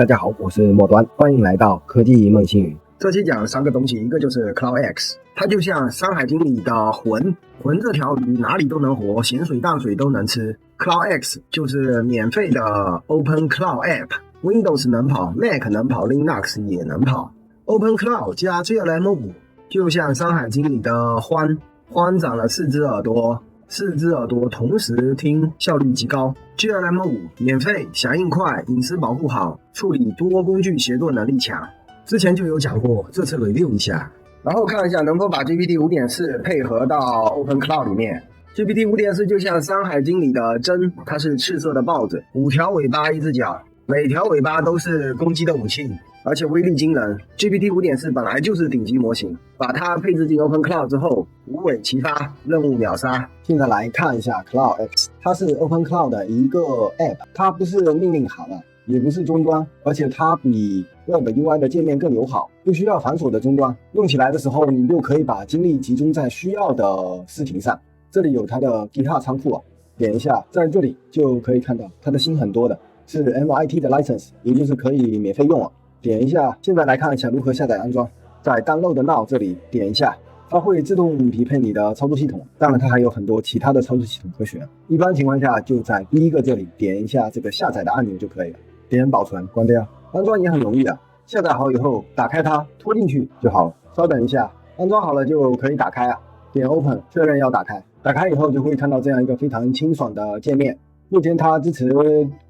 大家好，我是末端，欢迎来到科技梦星语。这期讲3个东西，一个就是 CloudX， 它就像《山海经》里的魂这条鱼哪里都能活，咸水淡水都能吃。CloudX 就是免费的 Open Cloud App，Windows 能跑， Mac 能跑， Linux 也能跑。Open Cloud 加 GLM5 就像《山海经》里的獾长了4只耳朵，4只耳朵同时听，效率极高。GLM5 免费，响应快，隐私保护好，处理多工具协作能力强。之前就有讲过，这次 review 一下，然后看一下能否把 GPT 5.4 配合到 Open Cloud 里面。GPT 5.4 就像《山海经》里的针，它是赤色的豹子，5条尾巴，1只脚，每条尾巴都是攻击的武器，而且威力惊人。GPT 5.4 本来就是顶级模型，把它配置进 Open Cloud 之后，无尾齐发，任务秒杀。现在来看一下 CloudX， 它是 Open Cloud 的一个 App， 它不是命令行也不是终端，而且它比 Web UI 的界面更友好，不需要繁琐的终端。用起来的时候，你就可以把精力集中在需要的事情上。这里有它的 GitHub 仓库点一下，在这里就可以看到它的新很多的是 MIT 的 license， 也就是可以免费用点一下，现在来看一下如何下载安装。在 Download Now 这里点一下，它会自动匹配你的操作系统，当然它还有很多其他的操作系统可选。一般情况下就在第一个这里点一下这个下载的按钮就可以了，点保存关掉。安装也很容易下载好以后打开它，拖进去就好了。稍等一下，安装好了就可以打开点 Open 确认要打开。打开以后就会看到这样一个非常清爽的界面。目前它支持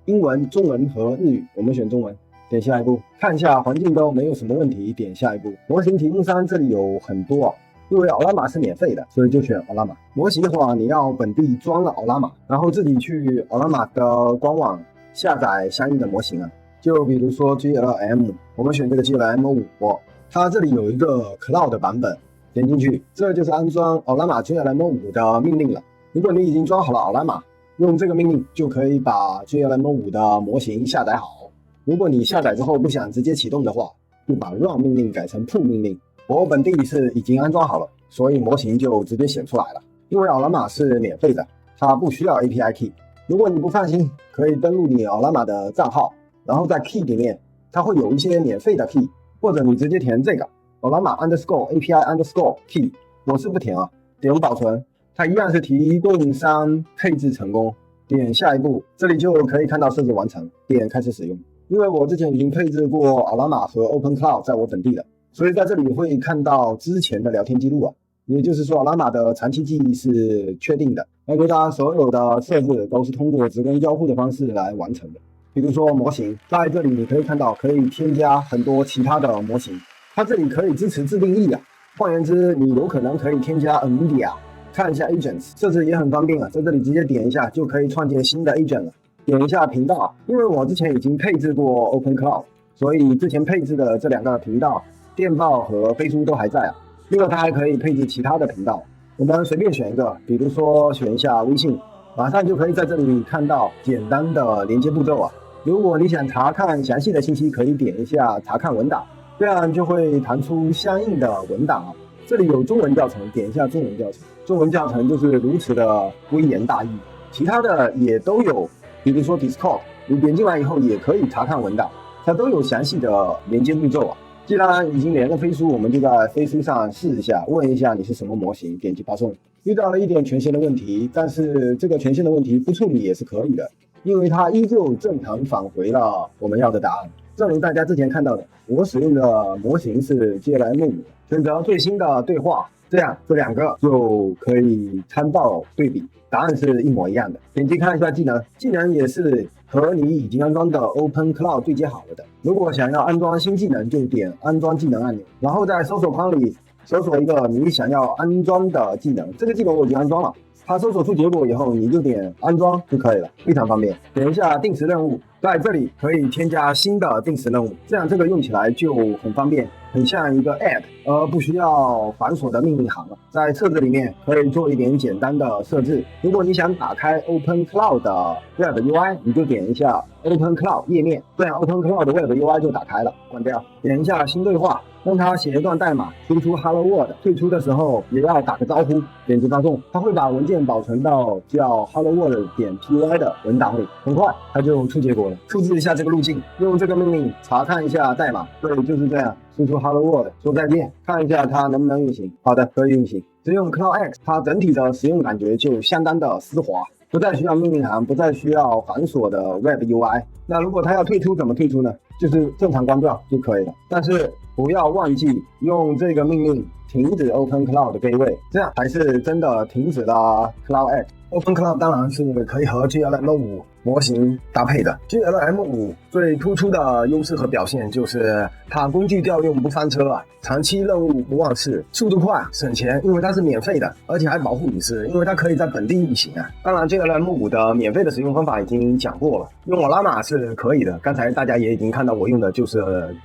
英文、中文和日语，我们选中文。点下一步，看一下环境都没有什么问题，点下一步。模型题目3这里有很多因为奥拉玛是免费的，所以就选奥拉玛。模型的话，你要本地装了奥拉玛，然后自己去奥拉玛的官网下载相应的模型就比如说 GLM， 我们选这个 GLM5， 它这里有一个 Cloud 版本，点进去，这就是安装奥拉玛 GLM5 的命令了。如果你已经装好了奥拉玛，用这个命令就可以把 GLM5 的模型下载好。如果你下载之后不想直接启动的话，就把 run 命令改成 pull 命令。我本地是已经安装好了，所以模型就直接显出来了。因为奥拉玛是免费的，它不需要 API key。如果你不放心，可以登录你奥拉玛的账号，然后在 key 里面它会有一些免费的 key， 或者你直接填这个奥拉玛 API key， 我是不填点保存，它一样是提供商配置成功。点下一步，这里就可以看到设置完成，点开始使用。因为我之前已经配置过奥拉玛和 Open Cloud 在我本地的，所以在这里会看到之前的聊天记录也就是说奥拉玛的长期记忆是确定的，而且它所有的设置都是通过直观交互的方式来完成的。比如说模型，在这里你可以看到可以添加很多其他的模型，它这里可以支持自定义换言之，你有可能可以添加 NVIDIA， 看一下 agents， 设置也很方便在这里直接点一下就可以创建新的 agent 了。点一下频道，因为我之前已经配置过 Open Cloud， 所以之前配置的这2个频道电报和飞书都还在另外它还可以配置其他的频道，我们随便选一个，比如说选一下微信，马上就可以在这里看到简单的连接步骤如果你想查看详细的信息，可以点一下查看文档，这样就会弹出相应的文档这里有中文教程，点一下中文教程，中文教程就是如此的微言大义。其他的也都有，比如说 Discord， 你点进来以后也可以查看文档，它都有详细的连接步骤既然已经连了飞书，我们就在飞书上试一下，问一下你是什么模型，点击发送。遇到了一点权限的问题，但是这个权限的问题不处理也是可以的，因为它依旧正常返回了我们要的答案。正如大家之前看到的，我使用的模型是 GLM5， 选择最新的对话，这样这2个就可以参照对比，答案是一模一样的。点击看一下技能，技能也是和你已经安装的 Open Cloud 对接好了的。如果想要安装新技能，就点安装技能按钮，然后在搜索框里搜索一个你想要安装的技能，这个技能我已经安装了，它搜索出结果以后，你就点安装就可以了，非常方便。点一下定时任务，在这里可以添加新的定时任务，这样这个用起来就很方便，很像一个 App， 而不需要繁琐的命令行在册子里面可以做一点简单的设置。如果你想打开 Open Cloud 的 Web UI， 你就点一下 Open Cloud 页面，这样 Open Cloud 的 Web UI 就打开了。关掉，点一下新对话，让他写一段代码，输出 Hello World， 退出的时候也要打个招呼，点击发送，他会把文件保存到叫 Hello World.py 的文档里，很快他就出结果了。复制一下这个路径，用这个命令查看一下代码，对，就是这样，输出 Hello World， 说再见，看一下它能不能运行。好的，可以运行。使用 CloudX， 它整体的使用感觉就相当的丝滑，不再需要命令行，不再需要繁琐的 Web UI。那如果它要退出，怎么退出呢？就是正常关掉就可以了。但是不要忘记用这个命令停止 OpenCloud 的 gateway， 这样才是真的停止了 CloudX。OpenCloud 当然是可以和 GLM5 模型搭配的。GLM5 最突出的优势和表现就是它工具调用不翻车啊，长期任务不忘事，速度快，省钱，因为它是免费的，而且还保护隐私，因为它可以在本地运行啊。当然 GLM5 的免费的使用方法已经讲过了，用 Ollama 是可以的，刚才大家也已经看到我用的就是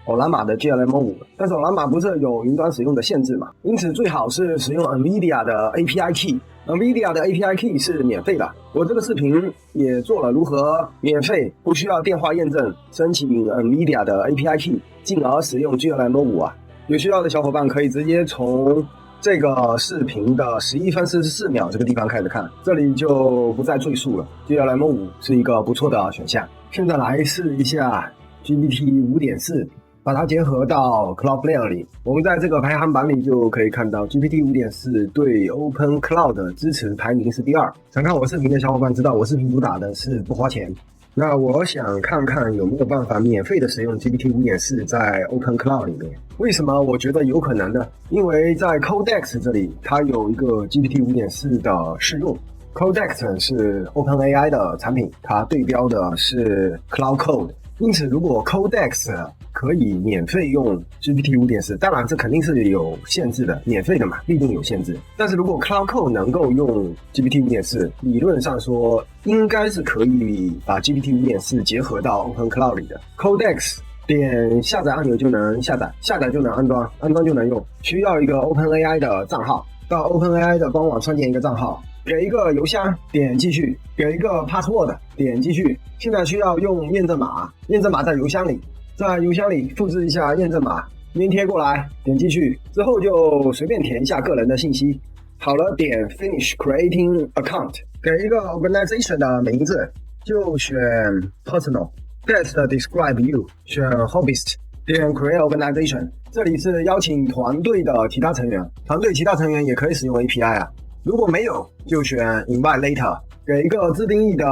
Ollama 的 GLM5， 但是 Ollama 不是有云端使用的限制嘛，因此最好是使用 NVIDIA 的 API Key。NVIDIA 的 API Key 是免费的，我这个视频也做了如何免费不需要电话验证申请 NVIDIA 的 API Key， 进而使用 GLM5 啊。有需要的小伙伴可以直接从这个视频的11分44秒这个地方开始看，这里就不再赘述了。GLM5 是一个不错的选项。现在来试一下 GPT 5.4。把它结合到 Cloudflare 里，我们在这个排行榜里就可以看到 GPT 5.4 对 OpenCloud 的支持排名是第2。常看我视频的小伙伴知道我视频主打的是不花钱。那我想看看有没有办法免费的使用 GPT 5.4 在 OpenCloud 里面。为什么我觉得有可能呢？因为在 Codex 这里它有一个 GPT 5.4 的试用。Codex 是 OpenAI 的产品，它对标的是 Cloud Code。因此，如果 Codex 可以免费用 GPT 5.4， 当然这肯定是有限制的，免费的嘛，必定有限制。但是如果 Cloud Code 能够用 GPT 5.4， 理论上说应该是可以把 GPT 5.4 结合到 OpenCloud 里的。Codex 点下载按钮就能下载，下载就能安装，安装就能用。需要一个 OpenAI 的账号，到 OpenAI 的官网创建一个账号。给一个邮箱，点继续；给一个 password， 点继续。现在需要用验证码，验证码在邮箱里，在邮箱里复制一下验证码，粘贴过来，点继续。之后就随便填一下个人的信息。好了，点 Finish Creating Account， 给一个 organization 的名字，就选 Personal。Best Describe You， 选 Hobbyist， 点 Create Organization。这里是邀请团队的其他成员，团队其他成员也可以使用 API 啊。如果没有，就选 Invite Later， 给一个自定义的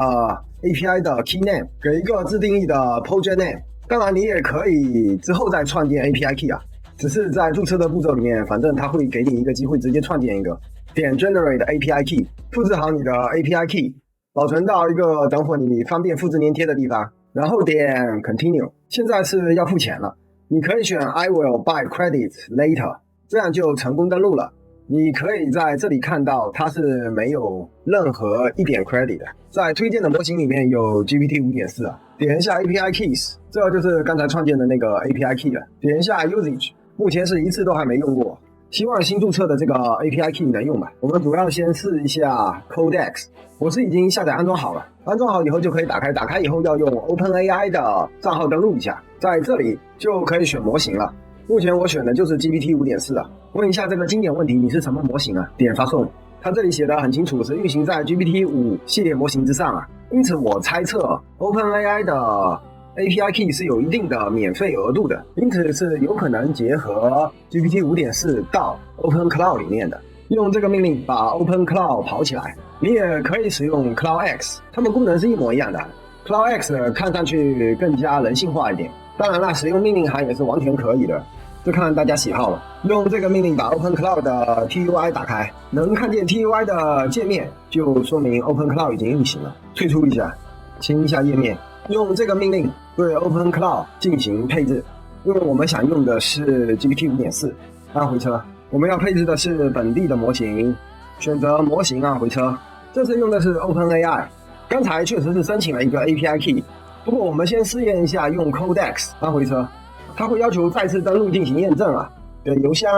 API 的 Key Name， 给一个自定义的 Project Name。当然，你也可以之后再创建 API Key 啊，只是在注册的步骤里面，反正它会给你一个机会直接创建一个。点 Generate API Key， 复制好你的 API Key， 保存到一个等会你方便复制粘贴的地方，然后点 Continue。现在是要付钱了，你可以选 I will buy credits later， 这样就成功登录了。你可以在这里看到它是没有任何一点 credit 的。在推荐的模型里面有 GPT 5.4 啊，点一下 API Keys， 这就是刚才创建的那个 API Key 了。点一下 Usage， 目前是一次都还没用过，希望新注册的这个 API Key 能用吧。我们主要先试一下 Codex， 我是已经下载安装好了，安装好以后就可以打开，打开以后要用 OpenAI 的账号登录一下，在这里就可以选模型了。目前我选的就是 GPT 5.4 啊。问一下这个经典问题，你是什么模型啊？点发送。它这里写的很清楚，是运行在 GPT 5系列模型之上啊。因此我猜测 OpenAI 的 API Key 是有一定的免费额度的，因此是有可能结合 GPT 5.4 到 OpenCloud 里面的。用这个命令把 OpenCloud 跑起来。你也可以使用 CloudX， 它们功能是一模一样的。CloudX 看上去更加人性化一点，当然了，使用命令行也是完全可以的。就看大家喜好了。用这个命令把 OpenCloud 的 TUI 打开，能看见 TUI 的界面，就说明 OpenCloud 已经运行了。退出一下，清一下页面。用这个命令对 OpenCloud 进行配置，因为我们想用的是 GPT 5.4。按回车，我们要配置的是本地的模型，选择模型按回车。这次用的是 OpenAI， 刚才确实是申请了一个 API Key， 不过我们先试验一下用 Codex 按回车。它会要求再次登录进行验证啊，点邮箱，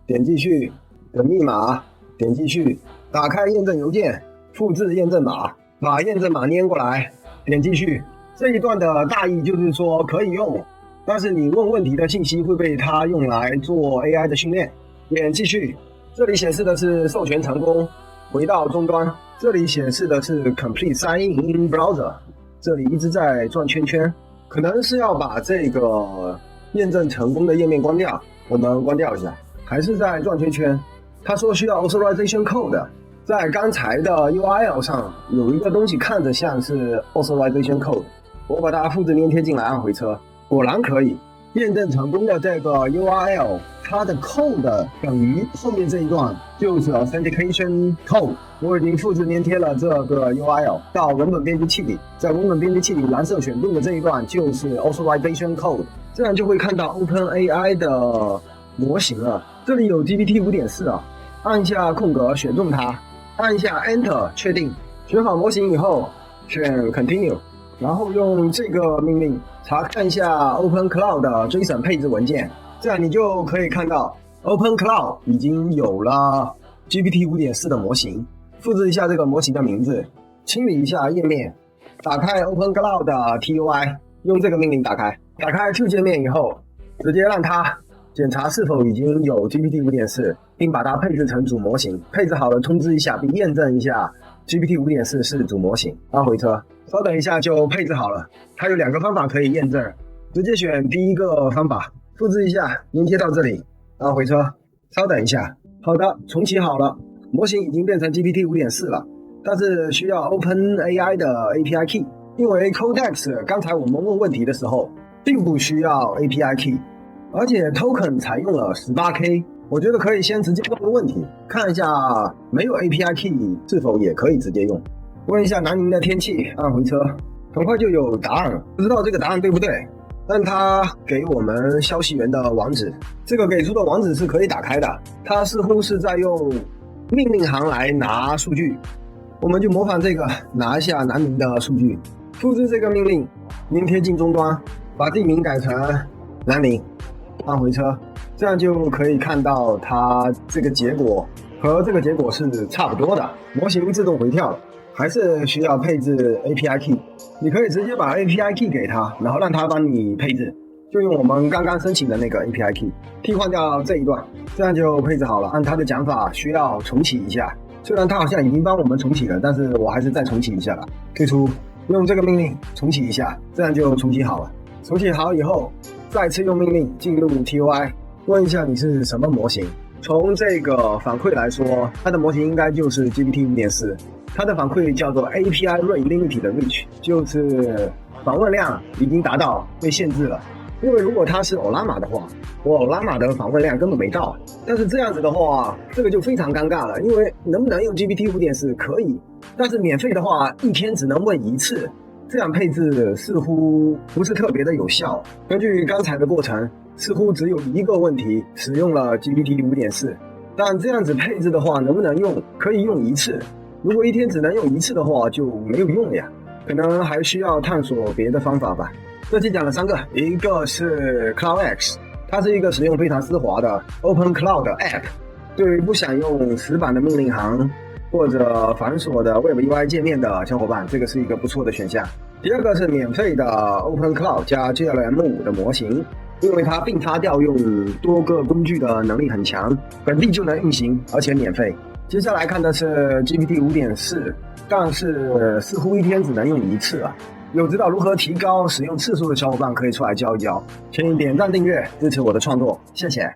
点继续，点密码，点继续，打开验证邮件，复制验证码，把验证码粘过来，点继续。这一段的大意就是说可以用但是你问问题的信息会被它用来做 AI 的训练。点继续，这里显示的是授权成功，回到终端，这里显示的是 Complete Sign in Browser， 这里一直在转圈圈，可能是要把这个验证成功的页面关掉，我们关掉一下，还是在转圈圈。他说需要 Authorization Code， 在刚才的 URL 上有一个东西看着像是 Authorization Code， 我把它复制粘贴进来，按回车，果然可以验证成功的这个 URL， 它的 code 等于后面这一段就是 Authentication Code。我已经复制粘贴了这个 URL 到文本编辑器里，在文本编辑器里蓝色选定的这一段就是 Authorization Code， 这样就会看到 OpenAI 的模型了。这里有 GPT 5.4 啊，按一下空格选中它，按一下 Enter 确定，选好模型以后选 Continue， 然后用这个命令查看一下 OpenCloud 的 JSON 配置文件，这样你就可以看到 OpenCloud 已经有了 GPT 5.4 的模型。复制一下这个模型的名字，清理一下页面，打开 OpenCloud 的 TUI， 用这个命令打开。打开 Q 界面以后，直接让它检查是否已经有 GPT 5.4， 并把它配置成主模型。配置好了通知一下，并验证一下 GPT 5.4 是主模型。按回车，稍等一下就配置好了。它有2个方法可以验证，直接选第一个方法，复制一下，粘贴到这里，按回车，稍等一下。好的，重启好了。模型已经变成 GPT 5.4 了，但是需要 OpenAI 的 API Key， 因为 Codex 刚才我们问问题的时候并不需要 API Key， 而且 Token 采用了 18K， 我觉得可以先直接问个问题，看一下没有 API Key 是否也可以直接用。问一下南宁的天气，按回车，很快就有答案了，不知道这个答案对不对，但他给我们消息源的网址，这个给出的网址是可以打开的，它似乎是在用命令行来拿数据，我们就模仿这个，拿一下南宁的数据，复制这个命令，粘贴进终端，把地名改成南宁，按回车，这样就可以看到它这个结果和这个结果是差不多的，模型自动回跳了，还是需要配置 API Key， 你可以直接把 API Key 给它，然后让它帮你配置，就用我们刚刚申请的那个 API Key 替换掉这一段，这样就配置好了。按它的讲法需要重启一下，虽然它好像已经帮我们重启了，但是我还是再重启一下吧。退出，用这个命令重启一下，这样就重启好了。重启好以后，再次用命令进入 TUI， 问一下你是什么模型。从这个反馈来说，它的模型应该就是 GPT 5.4， 它的反馈叫做 API Rate Limited Reach， 就是访问量已经达到被限制了。因为如果它是欧拉玛的话，我欧拉玛的访问量根本没到。但是这样子的话，这个就非常尴尬了，因为能不能用 GPT 5.4 可以，但是免费的话一天只能问一次，这样配置似乎不是特别的有效。根据刚才的过程，似乎只有一个问题使用了 GPT 5.4， 但这样子配置的话能不能用？可以用一次，如果一天只能用一次的话就没有用了呀，可能还需要探索别的方法吧。这期讲了3个，一个是 CloudX， 它是一个使用非常丝滑的 OpenCloud 的 App， 对于不想用死板的命令行或者繁琐的 Web UI 界面的小伙伴，这个是一个不错的选项。第二个是免费的 OpenCloud 加 GLM5 的模型，因为它并插调用多个工具的能力很强，本地就能运行，而且免费。接下来看的是 GPT 5.4， 但是似乎一天只能用一次啊。有知道如何提高使用次数的小伙伴可以出来教一教，请点赞订阅支持我的创作，谢谢。